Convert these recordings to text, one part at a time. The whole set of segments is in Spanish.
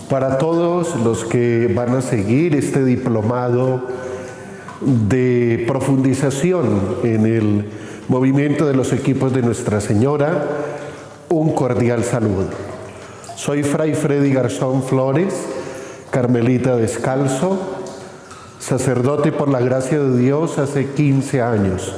Para todos los que van a seguir este diplomado de profundización en el movimiento de los equipos de Nuestra Señora, un cordial saludo. Soy Fray Freddy Garzón Flores, carmelita descalzo, sacerdote por la gracia de Dios hace 15 años.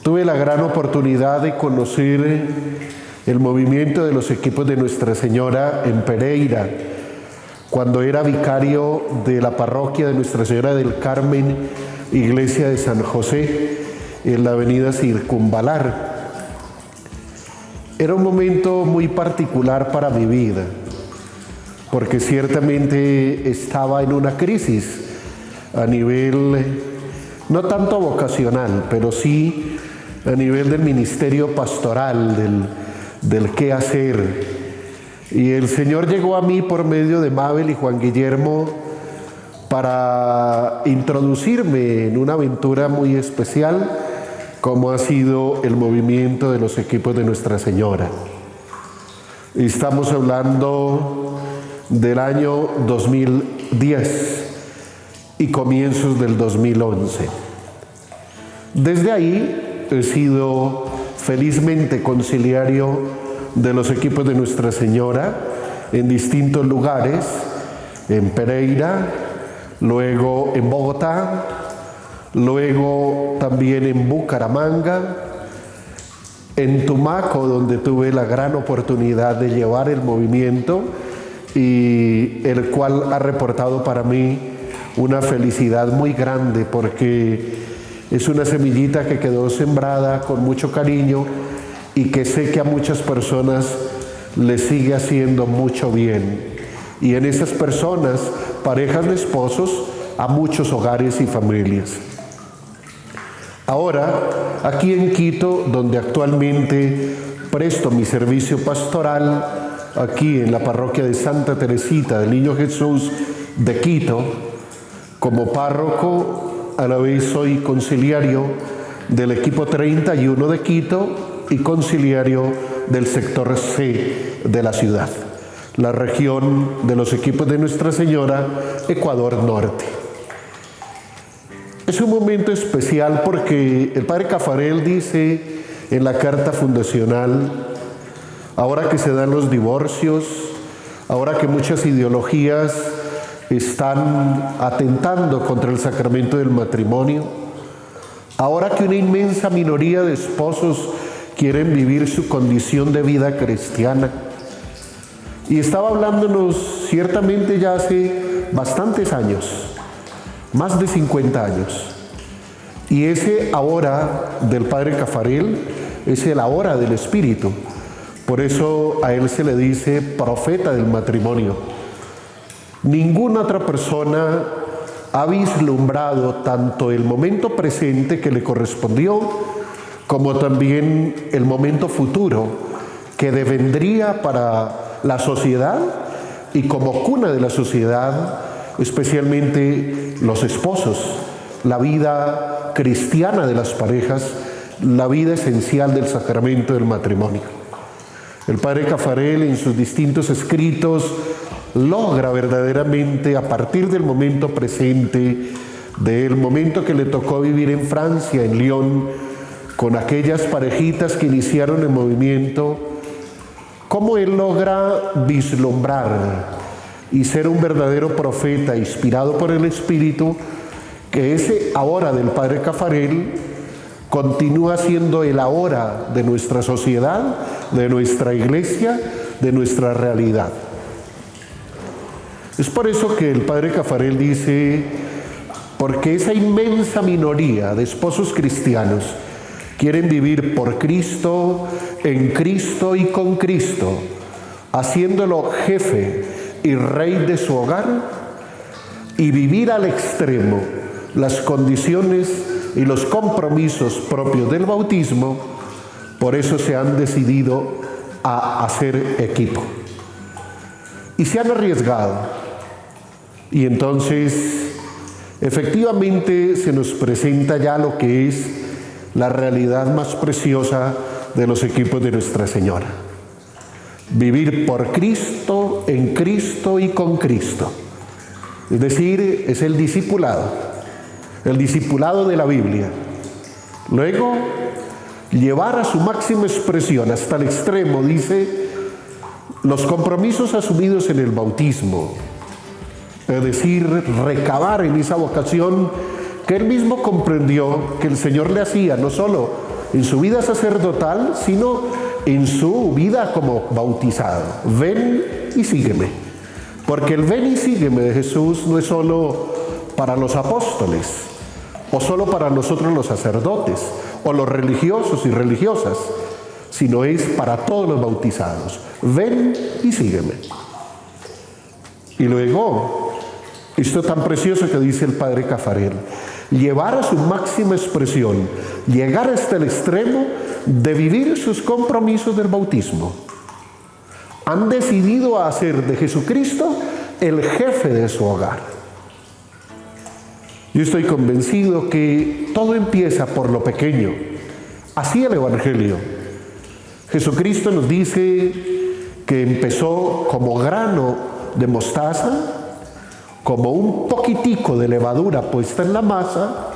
Tuve la gran oportunidad de conocer el movimiento de los equipos de Nuestra Señora en Pereira, cuando era vicario de la parroquia de Nuestra Señora del Carmen, iglesia de San José, en la avenida Circunvalar. Era un momento muy particular para mi vida, porque ciertamente estaba en una crisis a nivel, no tanto vocacional, pero sí a nivel del ministerio pastoral, del qué hacer. Y el Señor llegó a mí por medio de Mabel y Juan Guillermo para introducirme en una aventura muy especial, como ha sido el movimiento de los equipos de Nuestra Señora. Estamos hablando del año 2010 y comienzos del 2011. Desde ahí he sido felizmente conciliario de los equipos de Nuestra Señora en distintos lugares, en Pereira, luego en Bogotá, luego también en Bucaramanga, en Tumaco, donde tuve la gran oportunidad de llevar el movimiento y el cual ha reportado para mí una felicidad muy grande, porque es una semillita que quedó sembrada con mucho cariño y que sé que a muchas personas les sigue haciendo mucho bien. Y en esas personas, parejas de esposos, a muchos hogares y familias. Ahora, aquí en Quito, donde actualmente presto mi servicio pastoral, aquí en la parroquia de Santa Teresita del Niño Jesús de Quito, como párroco, a la vez soy conciliario del equipo 31 de Quito y conciliario del sector C de la ciudad, la región de los equipos de Nuestra Señora, Ecuador Norte. Es un momento especial porque el padre Cafarel dice en la carta fundacional, ahora que se dan los divorcios, ahora que muchas ideologías están atentando contra el sacramento del matrimonio, ahora que una inmensa minoría de esposos quieren vivir su condición de vida cristiana. Y estaba hablándonos ciertamente ya hace bastantes años, más de 50 años. Y ese ahora del padre Cafarel es el ahora del Espíritu. Por eso a él se le dice profeta del matrimonio. Ninguna otra persona ha vislumbrado tanto el momento presente que le correspondió, como también el momento futuro que devendría para la sociedad y como cuna de la sociedad, especialmente los esposos, la vida cristiana de las parejas, la vida esencial del sacramento del matrimonio. El padre Cafarel en sus distintos escritos logra verdaderamente, a partir del momento presente, del momento que le tocó vivir en Francia, en Lyon, con aquellas parejitas que iniciaron el movimiento, cómo él logra vislumbrar y ser un verdadero profeta inspirado por el Espíritu, que ese ahora del padre Cafarel continúa siendo el ahora de nuestra sociedad, de nuestra iglesia, de nuestra realidad. Es por eso que el padre Cafarel dice, porque esa inmensa minoría de esposos cristianos quieren vivir por Cristo, en Cristo y con Cristo, haciéndolo jefe y rey de su hogar, y vivir al extremo las condiciones y los compromisos propios del bautismo, por eso se han decidido a hacer equipo. Y se han arriesgado. Y entonces, efectivamente, se nos presenta ya lo que es la realidad más preciosa de los equipos de Nuestra Señora. vivir por Cristo, en Cristo y con Cristo. Es decir, es el discipulado de la Biblia. Luego, llevar a su máxima expresión, hasta el extremo, dice, los compromisos asumidos en el bautismo. Es decir, recabar en esa vocación que él mismo comprendió que el Señor le hacía, no solo en su vida sacerdotal, sino en su vida como bautizado. Ven y sígueme. Porque el ven y sígueme de Jesús no es solo para los apóstoles, o solo para nosotros los sacerdotes, o los religiosos y religiosas, sino es para todos los bautizados. Ven y sígueme. Y luego, esto tan precioso que dice el padre Caffarel, llevar a su máxima expresión, llegar hasta el extremo de vivir sus compromisos del bautismo. Han decidido hacer de Jesucristo el jefe de su hogar. Yo estoy convencido que todo empieza por lo pequeño. Así el Evangelio. Jesucristo nos dice que empezó como grano de mostaza, como un poquitico de levadura puesta en la masa,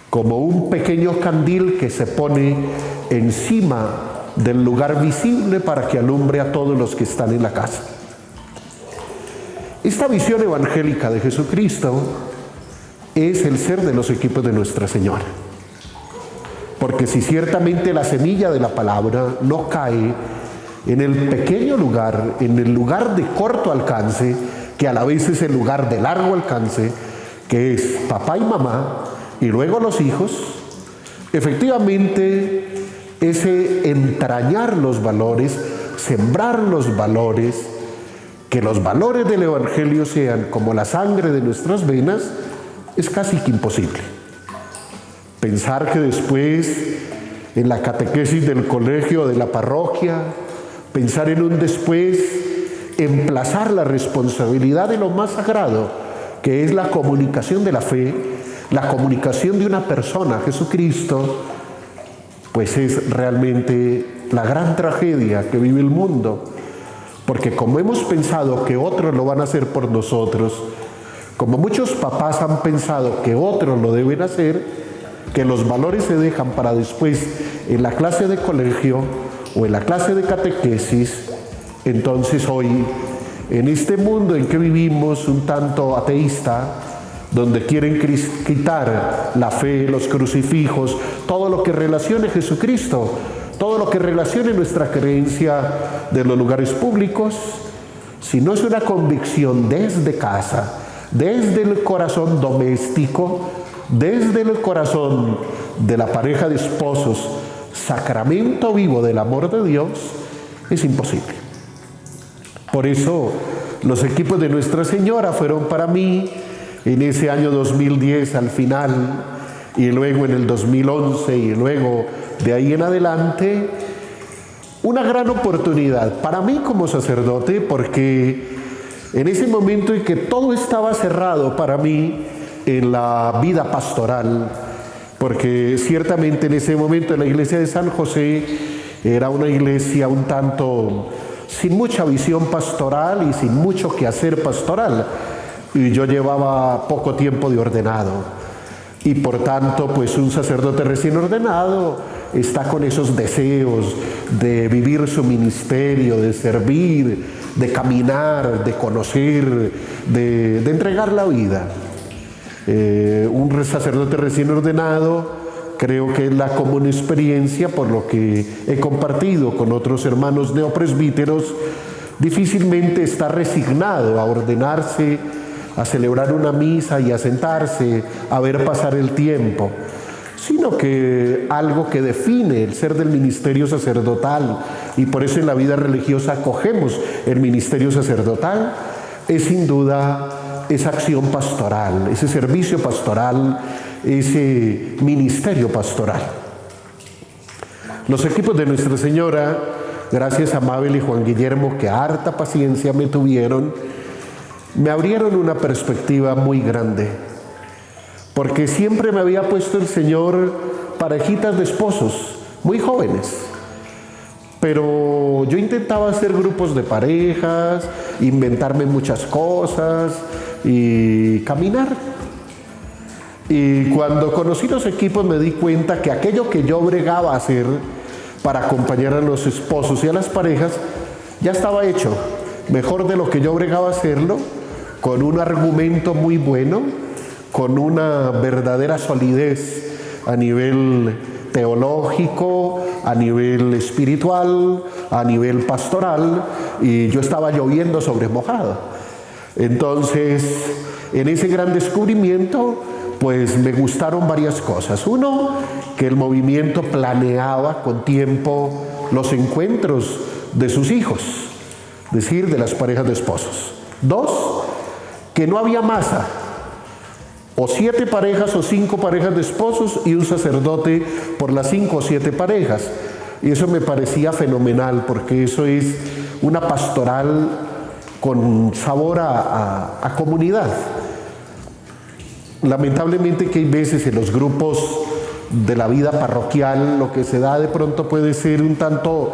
como un pequeño candil que se pone encima del lugar visible para que alumbre a todos los que están en la casa. Esta visión evangélica de Jesucristo es el ser de los equipos de Nuestra Señora. Porque si ciertamente la semilla de la palabra no cae en el pequeño lugar, en el lugar de corto alcance, que a la vez es el lugar de largo alcance, que es papá y mamá, y luego los hijos, efectivamente ese entrañar los valores, sembrar los valores, que los valores del Evangelio sean como la sangre de nuestras venas, es casi que imposible. Pensar que después, en la catequesis del colegio, de la parroquia, pensar en un después, emplazar la responsabilidad de lo más sagrado, que es la comunicación de la fe, la comunicación de una persona, Jesucristo, pues es realmente la gran tragedia que vive el mundo. Porque como hemos pensado que otros lo van a hacer por nosotros, como muchos papás han pensado que otros lo deben hacer, que los valores se dejan para después en la clase de colegio o en la clase de catequesis, entonces hoy, en este mundo en que vivimos un tanto ateísta, donde quieren quitar la fe, los crucifijos, todo lo que relacione Jesucristo, todo lo que relacione nuestra creencia de los lugares públicos, si no es una convicción desde casa, desde el corazón doméstico, desde el corazón de la pareja de esposos, sacramento vivo del amor de Dios, es imposible. Por eso los equipos de Nuestra Señora fueron para mí en ese año 2010 al final, y luego en el 2011 y luego de ahí en adelante, una gran oportunidad para mí como sacerdote, porque en ese momento en que todo estaba cerrado para mí en la vida pastoral, porque ciertamente en ese momento la iglesia de San José era una iglesia un tanto sin mucha visión pastoral y sin mucho quehacer pastoral, y yo llevaba poco tiempo de ordenado, y por tanto pues un sacerdote recién ordenado está con esos deseos de vivir su ministerio, de servir, de caminar, de conocer, de entregar la vida. Un sacerdote recién ordenado, creo que es la común experiencia, por lo que he compartido con otros hermanos neopresbíteros, difícilmente está resignado a ordenarse, a celebrar una misa y a sentarse a ver pasar el tiempo, sino que algo que define el ser del ministerio sacerdotal, y por eso en la vida religiosa acogemos el ministerio sacerdotal, es sin duda esa acción pastoral, ese servicio pastoral, ese ministerio pastoral. Los equipos de Nuestra Señora, gracias a Mabel y Juan Guillermo, que harta paciencia me tuvieron, me abrieron una perspectiva muy grande, porque siempre me había puesto el Señor parejitas de esposos muy jóvenes, pero yo intentaba hacer grupos de parejas, inventarme muchas cosas y caminar. Y cuando conocí los equipos me di cuenta que aquello que yo bregaba a hacer para acompañar a los esposos y a las parejas ya estaba hecho, mejor de lo que yo bregaba a hacerlo, con un argumento muy bueno, con una verdadera solidez a nivel teológico, a nivel espiritual, a nivel pastoral, y yo estaba lloviendo sobre mojado. Entonces, en ese gran descubrimiento, pues me gustaron varias cosas. Uno, que el movimiento planeaba con tiempo los encuentros de sus hijos, es decir, de las parejas de esposos. Dos, que no había masa, o 7 parejas o 5 parejas de esposos y un sacerdote por las 5 o 7 parejas. Y eso me parecía fenomenal, porque eso es una pastoral con sabor a comunidad. Lamentablemente que hay veces en los grupos de la vida parroquial lo que se da de pronto puede ser un tanto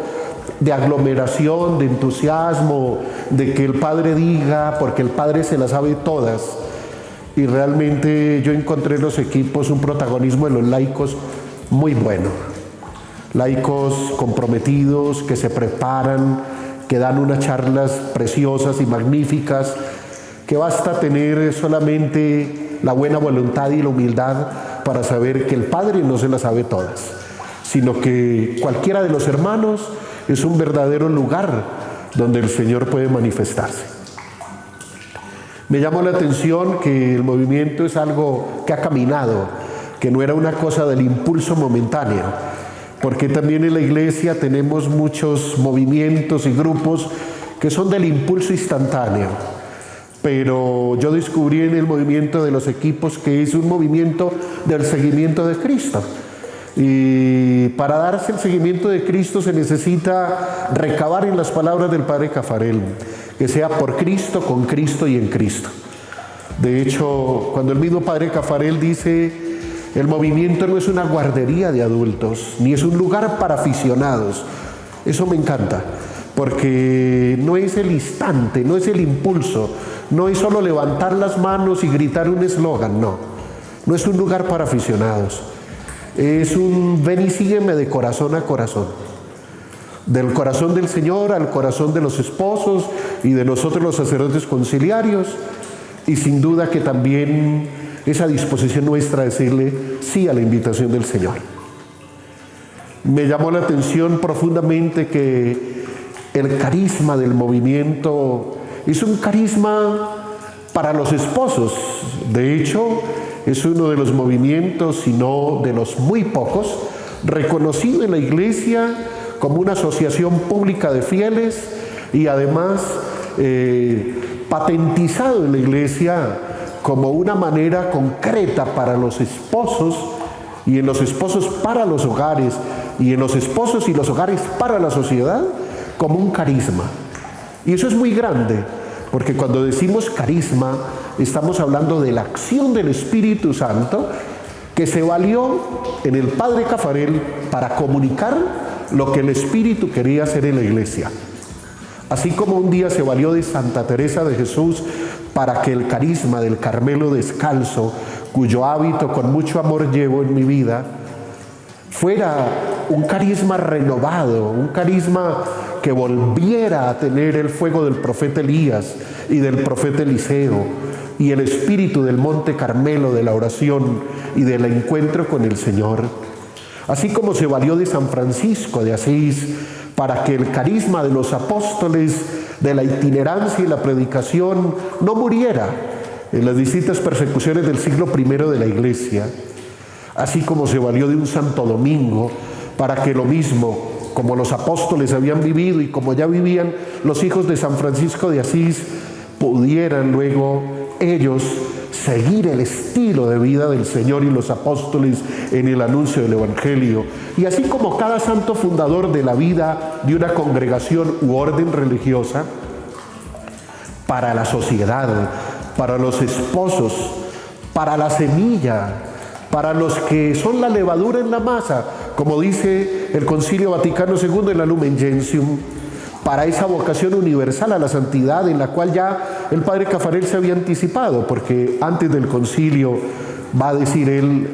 de aglomeración, de entusiasmo, de que el padre diga, porque el padre se las sabe todas. Y realmente yo encontré en los equipos un protagonismo de los laicos muy bueno. Laicos comprometidos, que se preparan, que dan unas charlas preciosas y magníficas, que basta tener solamente la buena voluntad y la humildad para saber que el Padre no se las sabe todas, sino que cualquiera de los hermanos es un verdadero lugar donde el Señor puede manifestarse. Me llamó la atención que el movimiento es algo que ha caminado, que no era una cosa del impulso momentáneo, porque también en la iglesia tenemos muchos movimientos y grupos que son del impulso instantáneo. Pero yo descubrí en el movimiento de los equipos que es un movimiento del seguimiento de Cristo. Y para darse el seguimiento de Cristo se necesita recabar en las palabras del Padre Caffarel, que sea por Cristo, con Cristo y en Cristo. De hecho, cuando el mismo Padre Caffarel dice, el movimiento no es una guardería de adultos, ni es un lugar para aficionados, eso me encanta, porque no es el instante, no es el impulso, no es solo levantar las manos y gritar un eslogan, no es un lugar para aficionados, es un ven y sígueme de corazón a corazón. Del corazón del Señor al corazón de los esposos y de nosotros los sacerdotes conciliarios, y sin duda que también esa disposición nuestra a decirle sí a la invitación del Señor. Me llamó la atención profundamente que el carisma del movimiento es un carisma para los esposos. De hecho, es uno de los movimientos, si no de los muy pocos, reconocido en la Iglesia como una asociación pública de fieles y además patentizado en la Iglesia como una manera concreta para los esposos y en los esposos para los hogares y en los esposos y los hogares para la sociedad como un carisma. Y eso es muy grande, porque cuando decimos carisma estamos hablando de la acción del Espíritu Santo que se valió en el Padre Caffarel para comunicar lo que el Espíritu quería hacer en la Iglesia. Así como un día se valió de Santa Teresa de Jesús para que el carisma del Carmelo descalzo, cuyo hábito con mucho amor llevo en mi vida, fuera un carisma renovado, un carisma que volviera a tener el fuego del profeta Elías y del profeta Eliseo y el espíritu del Monte Carmelo, de la oración y del encuentro con el Señor. Así como se valió de San Francisco de Asís para que el carisma de los apóstoles de la itinerancia y la predicación no muriera en las distintas persecuciones del siglo I de la Iglesia. Así como se valió de un Santo Domingo para que lo mismo, como los apóstoles habían vivido y como ya vivían los hijos de San Francisco de Asís, pudieran luego ellos seguir el estilo de vida del Señor y los apóstoles en el anuncio del Evangelio. Y así como cada santo fundador de la vida de una congregación u orden religiosa, para la sociedad, para los esposos, para la semilla, para los que son la levadura en la masa, como dice el Concilio Vaticano II en la Lumen Gentium, para esa vocación universal a la santidad en la cual ya el padre Caffarel se había anticipado, porque antes del concilio va a decir él,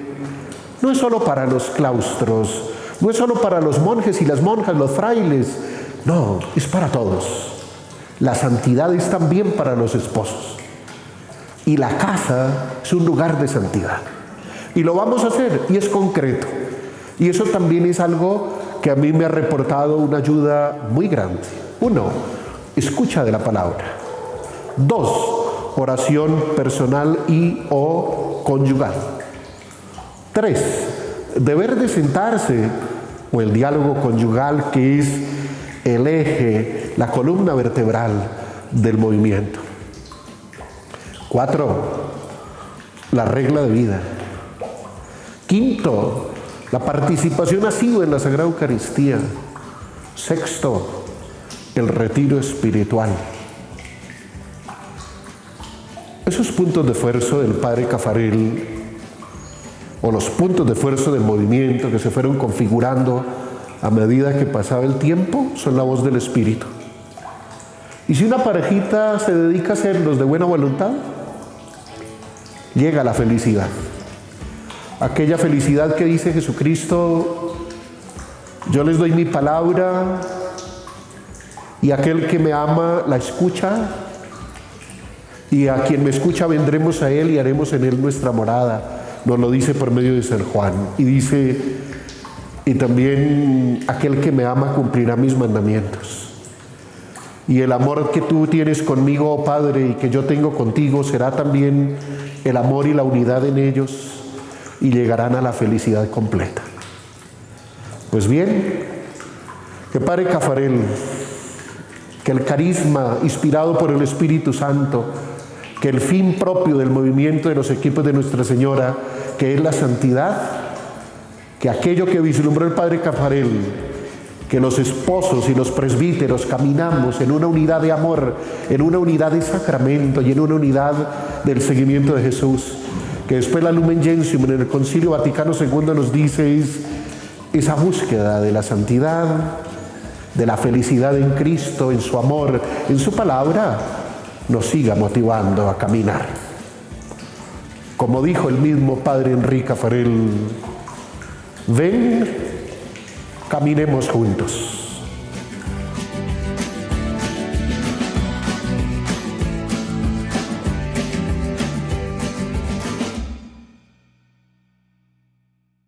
no es solo para los claustros, no es solo para los monjes y las monjas, los frailes, no, es para todos. La santidad es también para los esposos. Y la casa es un lugar de santidad. Y lo vamos a hacer, y es concreto. Y eso también es algo que a mí me ha reportado una ayuda muy grande. 1, escucha de la palabra. 2, oración personal y o conyugal. 3, deber de sentarse, o el diálogo conyugal, que es el eje, la columna vertebral del movimiento. 4, la regla de vida. 5, la participación asidua en la Sagrada Eucaristía. 6, el retiro espiritual. Esos puntos de esfuerzo del padre Caffarel, o los puntos de esfuerzo del movimiento que se fueron configurando a medida que pasaba el tiempo, son la voz del Espíritu. Y si una parejita se dedica a hacerlos de buena voluntad, llega la felicidad. Aquella felicidad que dice Jesucristo, yo les doy mi palabra y aquel que me ama la escucha, y a quien me escucha vendremos a él y haremos en él nuestra morada. Nos lo dice por medio de San Juan. Y dice, y también aquel que me ama cumplirá mis mandamientos. Y el amor que tú tienes conmigo, oh Padre, y que yo tengo contigo, será también el amor y la unidad en ellos, y llegarán a la felicidad completa. Pues bien, que padre Caffarel, que el carisma inspirado por el Espíritu Santo, que el fin propio del movimiento de los equipos de Nuestra Señora, que es la santidad, que aquello que vislumbró el padre Caffarel, que los esposos y los presbíteros caminamos en una unidad de amor, en una unidad de sacramento y en una unidad del seguimiento de Jesús, que después la Lumen Gentium en el Concilio Vaticano II nos dice es esa búsqueda de la santidad, de la felicidad en Cristo, en su amor, en su palabra, nos siga motivando a caminar. Como dijo el mismo padre Enrique Caffarel, ven, caminemos juntos.